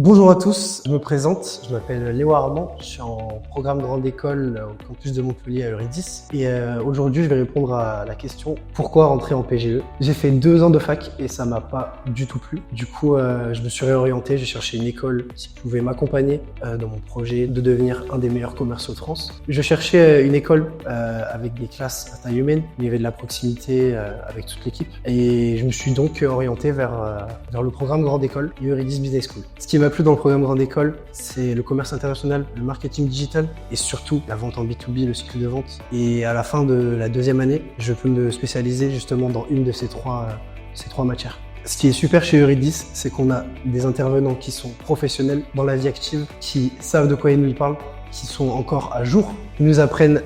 Bonjour à tous, je me présente, je m'appelle Léo Armand, je suis en programme grande école au campus de Montpellier à Eurydice et aujourd'hui je vais répondre à la question pourquoi rentrer en PGE. J'ai fait 2 ans de fac et ça m'a pas du tout plu. Du coup je me suis réorienté, j'ai cherché une école qui pouvait m'accompagner dans mon projet de devenir un des meilleurs commerciaux de France. Je cherchais une école avec des classes à taille humaine, il y avait de la proximité avec toute l'équipe et je me suis donc orienté vers le programme grande école Eurydice Business School. Ce qui m'a plu dans le programme grande école, c'est le commerce international, le marketing digital et surtout la vente en B2B, le cycle de vente. Et à la fin de la 2e année, je peux me spécialiser justement dans une de ces trois matières. Ce qui est super chez Eurydice, c'est qu'on a des intervenants qui sont professionnels dans la vie active, qui savent de quoi ils nous parlent, qui sont encore à jour. Ils nous apprennent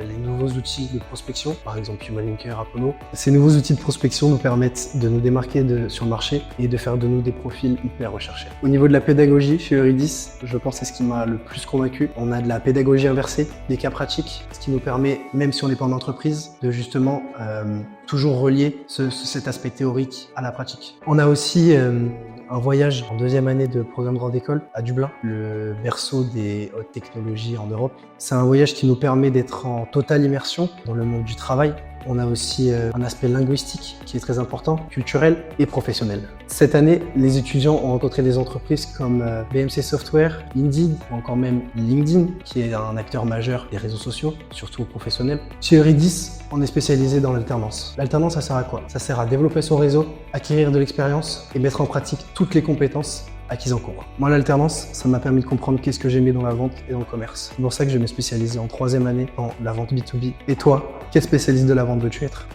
les nouveaux outils de prospection, par exemple HumanLinker, Apono. Ces nouveaux outils de prospection nous permettent de nous démarquer sur le marché et de faire de nous des profils hyper recherchés. Au niveau de la pédagogie chez Eurydice, je pense que c'est ce qui m'a le plus convaincu. On a de la pédagogie inversée, des cas pratiques, ce qui nous permet, même si on n'est pas en entreprise, de justement toujours relier cet aspect théorique à la pratique. On a aussi un voyage en 2e année de programme grande école à Dublin, le berceau des hautes technologies en Europe. C'est un voyage qui nous permet d'être en totale immersion dans le monde du travail. On a aussi un aspect linguistique qui est très important, culturel et professionnel. Cette année, les étudiants ont rencontré des entreprises comme BMC Software, Indeed ou encore même LinkedIn, qui est un acteur majeur des réseaux sociaux, surtout professionnels. Chez Eurydice, on est spécialisé dans l'alternance. L'alternance, ça sert à quoi? Ça sert à développer son réseau, acquérir de l'expérience et mettre en pratique toutes les compétences acquises en cours. Moi, l'alternance, ça m'a permis de comprendre qu'est-ce que j'aimais dans la vente et dans le commerce. C'est pour ça que je vais me spécialiser en 3e année dans la vente B2B. Et toi, quel spécialiste de la vente veux-tu être?